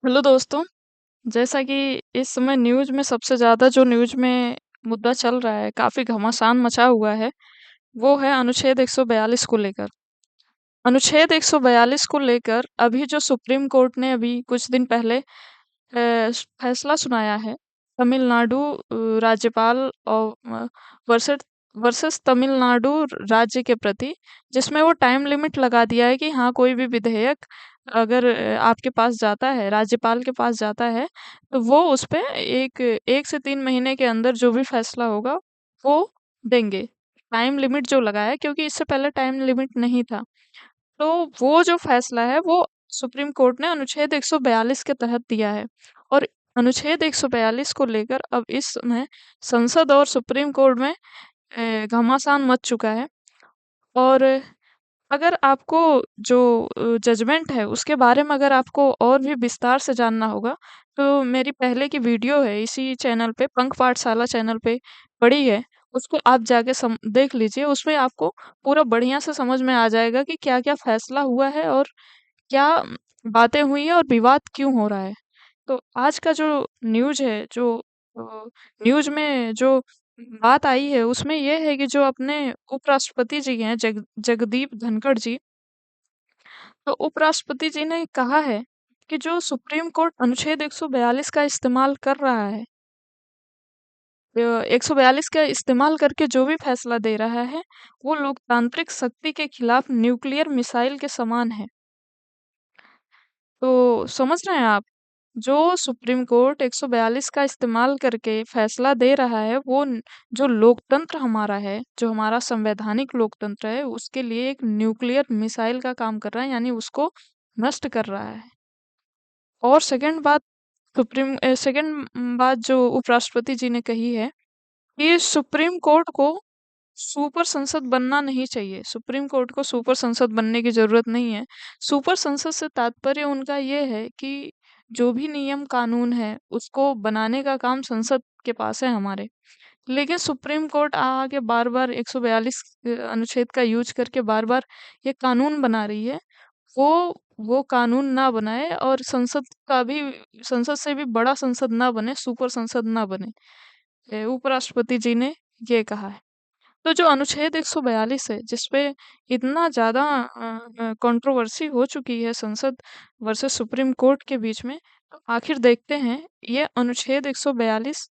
Hello दोस्तों। जैसा कि इस समय न्यूज़ में सबसे ज़्यादा जो न्यूज़ में मुद्दा चल रहा है, काफ़ी घमासान मचा हुआ है, वो है अनुच्छेद 142 को लेकर। अनुच्छेद 142 को लेकर अभी जो सुप्रीम कोर्ट ने अभी कुछ दिन पहले फैसला सुनाया है, तमिलनाडु राज्यपाल और वर्सेस वर्सेस तमिलनाडु राज्य के प्रति, जिसमें वो टाइम लिमिट लगा दिया है कि हाँ, कोई भी विधेयक अगर आपके पास जाता है, राज्यपाल के पास जाता है, तो वो उस पे एक 1 से 3 महीने के अंदर जो भी फैसला होगा वो देंगे। टाइम लिमिट जो लगाया है, क्योंकि इससे पहले टाइम लिमिट नहीं था। तो वो जो फैसला है वो सुप्रीम कोर्ट ने अनुच्छेद 142 के तहत दिया है। और अनुच्छेद 142 को लेकर अब इस समय संसद और सुप्रीम कोर्ट में घमासान मच चुका है। और अगर आपको जो जजमेंट है उसके बारे में अगर आपको और भी विस्तार से जानना होगा, तो मेरी पहले की वीडियो है इसी चैनल पे, पंख पाठशाला चैनल पे पड़ी है। उसको आप जाके देख लीजिए। उसमें आपको पूरा बढ़िया से समझ में आ जाएगा कि क्या क्या फैसला हुआ है और क्या बातें हुई हैं और विवाद क्यों हो रहा है। तो आज का जो न्यूज़ है, जो न्यूज़ में जो बात आई है, उसमें ये है कि जो अपने उपराष्ट्रपति जी हैं, जगदीप धनखड़ जी, तो उपराष्ट्रपति जी ने कहा है कि जो सुप्रीम कोर्ट अनुच्छेद 142 का इस्तेमाल कर रहा है, 142 का इस्तेमाल करके जो भी फैसला दे रहा है, वो लोकतांत्रिक शक्ति के खिलाफ न्यूक्लियर मिसाइल के समान है। तो समझ रहे हैं आप? जो सुप्रीम कोर्ट 142 का इस्तेमाल करके फैसला दे रहा है, वो जो लोकतंत्र हमारा है, जो हमारा संवैधानिक लोकतंत्र है, उसके लिए एक न्यूक्लियर मिसाइल का काम कर रहा है, यानी उसको नष्ट कर रहा है। और सेकंड बात जो उपराष्ट्रपति जी ने कही है कि सुप्रीम कोर्ट को सुपर संसद बनना नहीं चाहिए। सुप्रीम कोर्ट को सुपर संसद बनने की जरूरत नहीं है। सुपर संसद से तात्पर्य उनका ये है कि जो भी नियम कानून है उसको बनाने का काम संसद के पास है हमारे। लेकिन सुप्रीम कोर्ट आके बार बार 142 अनुच्छेद का यूज करके बार बार ये कानून बना रही है। वो वो कानून ना बनाए और संसद से भी बड़ा संसद ना बने, सुपर संसद ना बने। उपराष्ट्रपति जी ने ये कहा है। तो जो अनुच्छेद 142 है, जिसपे इतना ज़्यादा कंट्रोवर्सी हो चुकी है संसद वर्सेस सुप्रीम कोर्ट के बीच में, तो आखिर देखते हैं ये अनुच्छेद 142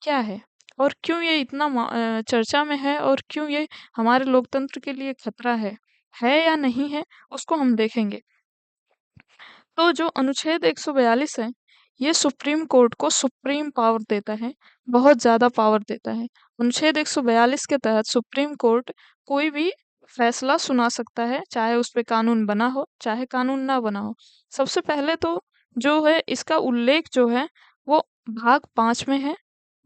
क्या है और क्यों ये इतना चर्चा में है और क्यों ये हमारे लोकतंत्र के लिए खतरा है या नहीं है, उसको हम देखेंगे। तो जो अनुच्छेद 142 है, ये सुप्रीम कोर्ट को सुप्रीम पावर देता है, बहुत ज़्यादा पावर देता है। अनुच्छेद 142 के तहत सुप्रीम कोर्ट कोई भी फैसला सुना सकता है, चाहे उस पे कानून बना हो, चाहे कानून ना बना हो। सबसे पहले तो जो है इसका उल्लेख जो है वो भाग 5 में है।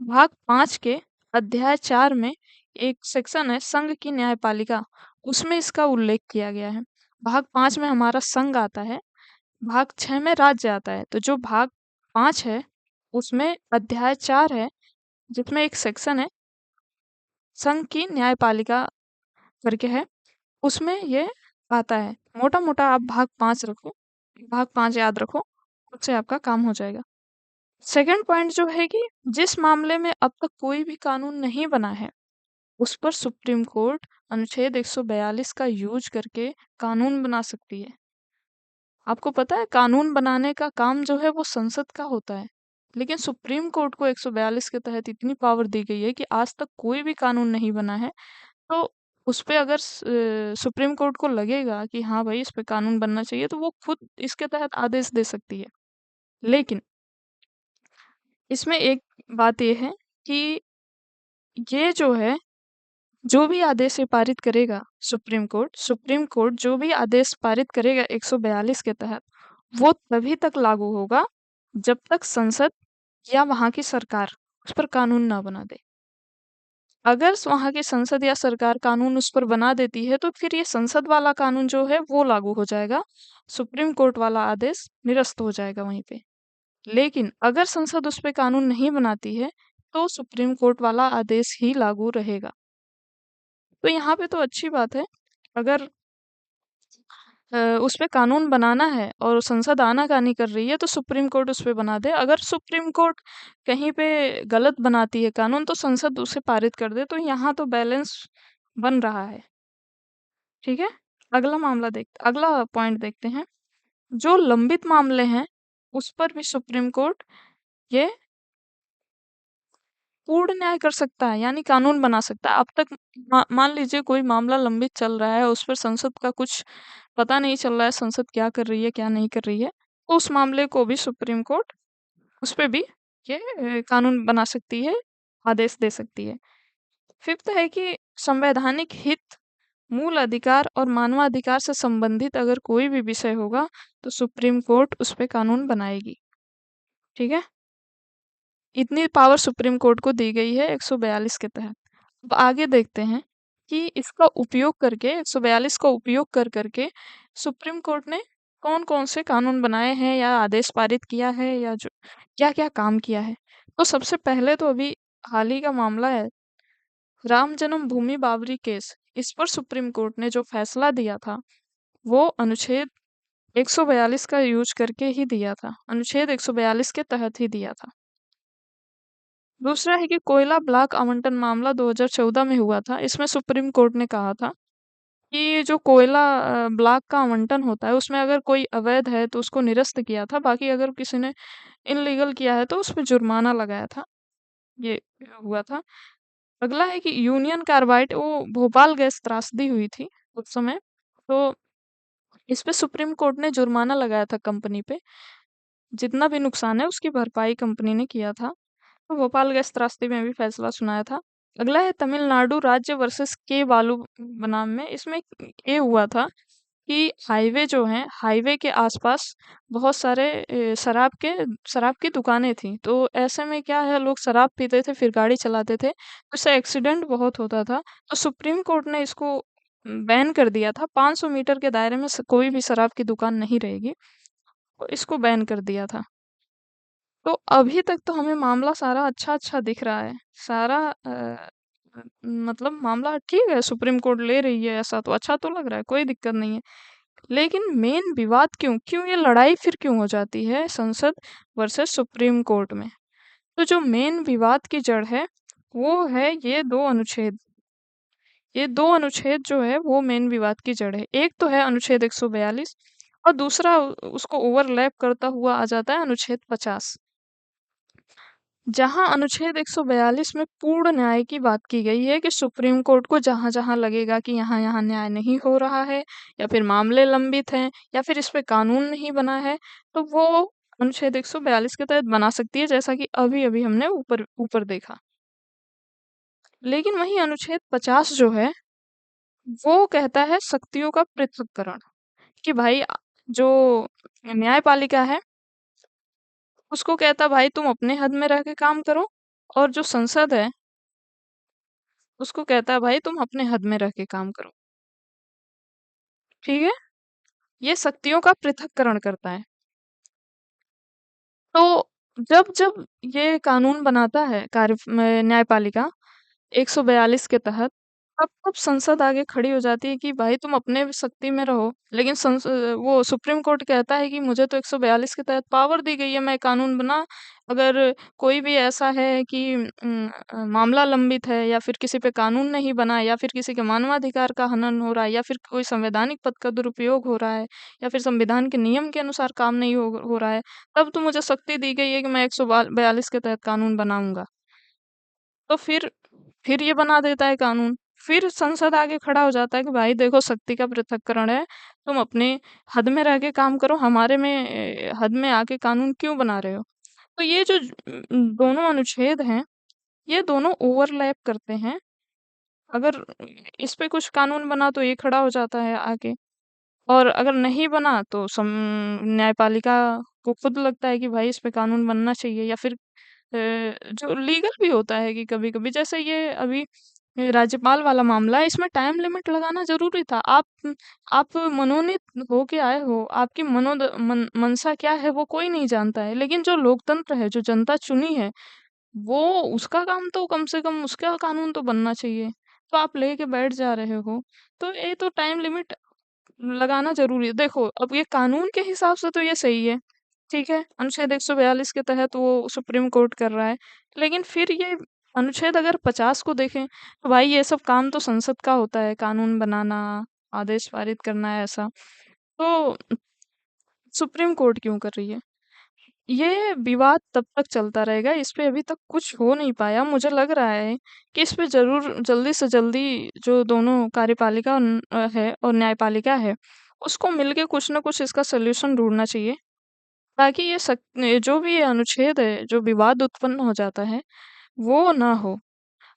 भाग 5 के अध्याय 4 में एक सेक्शन है संघ की न्यायपालिका, उसमें इसका उल्लेख किया गया है। भाग 5 में हमारा संघ आता है, भाग 6 में राज्य आता है। तो जो भाग 5 है उसमें अध्याय 4 है, जिसमें एक सेक्शन है संघ की न्यायपालिका करके है, उसमें ये आता है। मोटा मोटा आप भाग 5 रखो, भाग 5 याद रखो, उससे आपका काम हो जाएगा। सेकंड पॉइंट जो है कि जिस मामले में अब तक कोई भी कानून नहीं बना है, उस पर सुप्रीम कोर्ट अनुच्छेद 142 का यूज करके कानून बना सकती है। आपको पता है कानून बनाने का काम जो है वो संसद का होता है, लेकिन सुप्रीम कोर्ट को 142 के तहत इतनी पावर दी गई है कि आज तक कोई भी कानून नहीं बना है। तो उस पे अगर सुप्रीम कोर्ट को लगेगा कि हाँ भाई इस पे कानून बनना चाहिए, तो वो खुद इसके तहत आदेश दे सकती है। लेकिन इसमें एक बात ये है कि ये जो है, जो भी आदेश ये पारित करेगा सुप्रीम कोर्ट जो भी आदेश पारित करेगा 142 के तहत, वो तभी तक लागू होगा जब तक संसद या वहां की सरकार उस पर कानून ना बना दे। अगर वहां की संसद या सरकार कानून उस पर बना देती है, तो फिर ये संसद वाला कानून जो है वो लागू हो जाएगा, सुप्रीम कोर्ट वाला आदेश निरस्त हो जाएगा वहीं पे। लेकिन अगर संसद उस पे कानून नहीं बनाती है, तो सुप्रीम कोर्ट वाला आदेश ही लागू रहेगा। तो यहाँ पे तो अच्छी बात है। अगर उस पे कानून बनाना है और संसद आनाकानी कर रही है तो सुप्रीम कोर्ट उस पे बना दे। अगर सुप्रीम कोर्ट कहीं पे गलत बनाती है कानून तो संसद उसे पारित कर दे। तो यहाँ तो बैलेंस बन रहा है। ठीक है। अगला पॉइंट देखते हैं। जो लंबित मामले हैं उस पर भी सुप्रीम कोर्ट ये पूर्ण न्याय कर सकता है, यानी कानून बना सकता है। अब तक मान लीजिए कोई मामला लंबित चल रहा है, उस पर संसद का कुछ पता नहीं चल रहा है, संसद क्या कर रही है क्या नहीं कर रही है, तो उस मामले को भी सुप्रीम कोर्ट उस पे भी ये कानून बना सकती है, आदेश दे सकती है। फिफ्थ है कि संवैधानिक हित, मूल अधिकार और मानवाधिकार से संबंधित अगर कोई भी विषय होगा तो सुप्रीम कोर्ट उस पे कानून बनाएगी। ठीक है। इतनी पावर सुप्रीम कोर्ट को दी गई है 142 के तहत। अब आगे देखते हैं कि इसका उपयोग करके 142 का उपयोग कर करके सुप्रीम कोर्ट ने कौन कौन से कानून बनाए हैं या आदेश पारित किया है या जो क्या क्या काम किया है। तो सबसे पहले तो अभी हाल ही का मामला है राम जन्मभूमि बाबरी केस। इस पर सुप्रीम कोर्ट ने जो फैसला दिया था वो अनुच्छेद 142 का यूज करके ही दिया था, अनुच्छेद 142 के तहत ही दिया था। दूसरा है कि कोयला ब्लॉक आवंटन मामला 2014 में हुआ था। इसमें सुप्रीम कोर्ट ने कहा था कि जो कोयला ब्लॉक का आवंटन होता है उसमें अगर कोई अवैध है तो उसको निरस्त किया था, बाकी अगर किसी ने इनलीगल किया है तो उस पे जुर्माना लगाया था। ये हुआ था। अगला है कि यूनियन कार्बाइड, वो भोपाल गैस त्रासदी हुई थी उस समय, तो इस पे सुप्रीम कोर्ट ने जुर्माना लगाया था कंपनी पे। जितना भी नुकसान है उसकी भरपाई कंपनी ने किया था। तो भोपाल गैस त्रासदी में भी फैसला सुनाया था। अगला है तमिलनाडु राज्य वर्सेस के बालू बनाम में। इसमें ये हुआ था कि हाईवे जो है, हाईवे के आसपास बहुत सारे शराब की दुकानें थी। तो ऐसे में क्या है, लोग शराब पीते थे फिर गाड़ी चलाते थे, तो इससे एक्सीडेंट बहुत होता था। तो सुप्रीम कोर्ट ने इसको बैन कर दिया था। 500 मीटर के दायरे में कोई भी शराब की दुकान नहीं रहेगी, तो इसको बैन कर दिया था। तो अभी तक तो हमें मामला सारा अच्छा-अच्छा दिख रहा है। सारा मतलब मामला ठीक है, सुप्रीम कोर्ट ले रही है ऐसा तो अच्छा तो लग रहा है, कोई दिक्कत नहीं है। लेकिन मेन विवाद क्यों क्यों ये लड़ाई फिर क्यों हो जाती है संसद वर्सेस सुप्रीम कोर्ट में? तो जो मेन विवाद की जड़ है, वो है ये 2 अनुच्छेद जो है वो मेन विवाद की जड़ है। एक तो है अनुच्छेद 142 और दूसरा उसको ओवरलैप करता हुआ आ जाता है अनुच्छेद 50। जहां अनुच्छेद 142 में पूर्ण न्याय की बात की गई है कि सुप्रीम कोर्ट को जहां जहां लगेगा कि यहाँ यहाँ न्याय नहीं हो रहा है या फिर मामले लंबित हैं या फिर इस पे कानून नहीं बना है, तो वो अनुच्छेद 142 के तहत बना सकती है, जैसा कि अभी अभी हमने ऊपर ऊपर देखा। लेकिन वही अनुच्छेद 50 जो है वो कहता है शक्तियों का पृथक्करण, कि भाई जो न्यायपालिका है उसको कहता भाई तुम अपने हद में रह के काम करो, और जो संसद है उसको कहता है भाई तुम अपने हद में रह के काम करो। ठीक है। ये शक्तियों का पृथक्करण करता है। तो जब जब ये कानून बनाता है न्यायपालिका 142 के तहत, तब तब संसद आगे खड़ी हो जाती है कि भाई तुम अपने शक्ति में रहो। लेकिन वो सुप्रीम कोर्ट कहता है कि मुझे तो 142 के तहत पावर दी गई है, मैं कानून बना। अगर कोई भी ऐसा है कि मामला लंबित है या फिर किसी पे कानून नहीं बना या फिर किसी के मानवाधिकार का हनन हो रहा है या फिर कोई संवैधानिक पद का दुरुपयोग हो रहा है या फिर संविधान के नियम के अनुसार काम नहीं हो रहा है, तब तो मुझे शक्ति दी गई है कि मैं 142 के तहत कानून बनाऊंगा। तो फिर ये बना देता है कानून। फिर संसद आगे खड़ा हो जाता है कि भाई देखो शक्ति का पृथक्करण है, तुम अपने हद में रह के काम करो, हमारे में हद में आके कानून क्यों बना रहे हो। तो ये जो दोनों अनुच्छेद हैं, ये दोनों ओवरलैप करते हैं। अगर इस पे कुछ कानून बना तो ये खड़ा हो जाता है आगे, और अगर नहीं बना तो न्यायपालिका को खुद लगता है कि भाई इस पे कानून बनना चाहिए। या फिर जो लीगल भी होता है कि कभी-कभी जैसे ये अभी राज्यपाल वाला मामला है, इसमें टाइम लिमिट लगाना ज़रूरी था। आप मनोनीत होके आए हो, आपकी मंशा क्या है वो कोई नहीं जानता है। लेकिन जो लोकतंत्र है, जो जनता चुनी है, वो उसका काम तो कम से कम उसका कानून तो बनना चाहिए। तो आप लेके बैठ जा रहे हो, तो ये तो टाइम लिमिट लगाना ज़रूरी है। देखो, अब ये कानून के हिसाब से तो ये सही है, ठीक है? अनुच्छेद 142 के तहत वो सुप्रीम कोर्ट कर रहा है। लेकिन फिर ये अनुच्छेद अगर 50 को देखें, तो भाई ये सब काम तो संसद का होता है, कानून बनाना, आदेश पारित करना है ऐसा। तो सुप्रीम कोर्ट क्यों कर रही है? ये विवाद तब तक चलता रहेगा, इस पे अभी तक कुछ हो नहीं पाया। मुझे लग रहा है कि इस पे ज़रूर जल्दी से जल्दी जो दोनों कार्यपालिका है और न्यायपालिका है, उसको मिलके कुछ ना कुछ इसका सॉल्यूशन ढूँढना चाहिए, ताकि जो भी ये अनुच्छेद है, जो विवाद उत्पन्न हो जाता है, वो ना हो।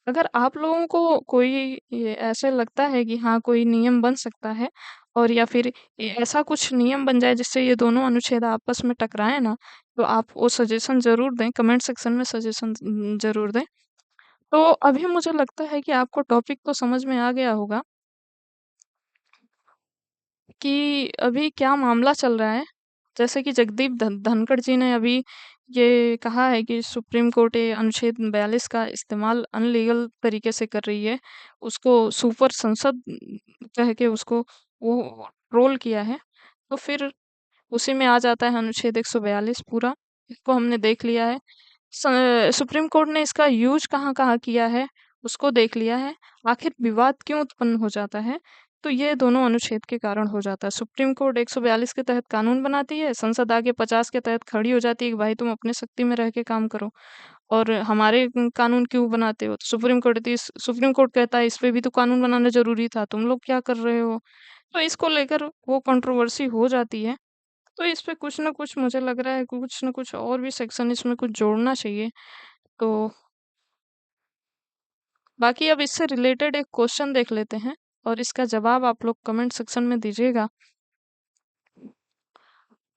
अगर आप लोगों को कोई ये ऐसे लगता है कि हाँ, कोई नियम बन सकता है और या फिर ऐसा कुछ नियम बन जाए जिससे ये दोनों अनुच्छेद आपस में टकराए ना, तो आप वो सजेशन ज़रूर दें, कमेंट सेक्शन में सजेशन ज़रूर दें। तो अभी मुझे लगता है कि आपको टॉपिक तो समझ में आ गया होगा कि अभी क्या मामला चल रहा है। जैसे कि जगदीप धनखड़ जी ने अभी ये कहा है कि सुप्रीम कोर्ट ये अनुच्छेद 42 का इस्तेमाल अनलीगल तरीके से कर रही है। उसको सुपर संसद कह के उसको वो ट्रोल किया है। तो फिर उसी में आ जाता है अनुच्छेद 142 पूरा। इसको हमने देख लिया है। सुप्रीम कोर्ट ने इसका यूज कहाँ कहाँ किया है उसको देख लिया है। आखिर विवाद क्यों उत्पन्न हो जाता है, तो ये दोनों अनुच्छेद के कारण हो जाता है। सुप्रीम कोर्ट 142 के तहत कानून बनाती है, संसद आगे 50 के तहत खड़ी हो जाती है कि भाई तुम अपने शक्ति में रह के काम करो और हमारे कानून क्यों बनाते हो। तो सुप्रीम कोर्ट कहता है इस पे भी तो कानून बनाना जरूरी था, तुम लोग क्या कर रहे हो। तो इसको लेकर वो कंट्रोवर्सी हो जाती है। तो इस पे कुछ ना कुछ मुझे लग रहा है, कुछ ना कुछ और भी सेक्शन इसमें कुछ जोड़ना चाहिए। तो बाकी अब इससे रिलेटेड एक क्वेश्चन देख लेते हैं और इसका जवाब आप लोग कमेंट सेक्शन में दीजिएगा।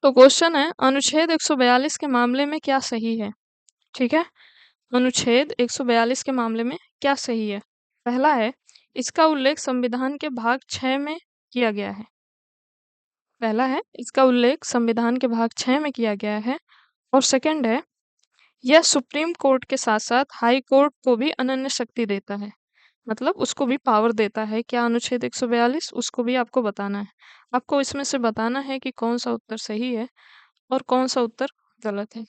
तो क्वेश्चन है, अनुच्छेद 142 के मामले में क्या सही है? ठीक है, अनुच्छेद 142 के मामले में क्या सही है? पहला है, इसका उल्लेख संविधान के भाग 6 में किया गया है। पहला है, इसका उल्लेख संविधान के भाग 6 में किया गया है। और सेकंड है, यह सुप्रीम कोर्ट के साथ साथ हाई कोर्ट को भी अनन्य शक्ति देता है, मतलब उसको भी पावर देता है। क्या अनुच्छेद 142, उसको भी आपको बताना है। आपको इसमें से बताना है कि कौन सा उत्तर सही है और कौन सा उत्तर गलत है।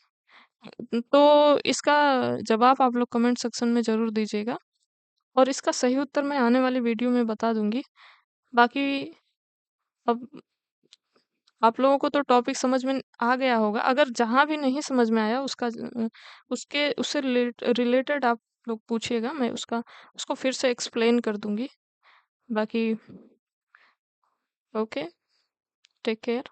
तो इसका जवाब आप लोग कमेंट सेक्शन में जरूर दीजिएगा और इसका सही उत्तर मैं आने वाली वीडियो में बता दूंगी। बाकी अब आप लोगों को तो टॉपिक समझ में आ गया होगा। अगर जहाँ भी नहीं समझ में आया उसके उससे रिलेटेड आप लोग पूछिएगा, मैं उसको फिर से एक्सप्लेन कर दूंगी। बाकी ओके, टेक केयर।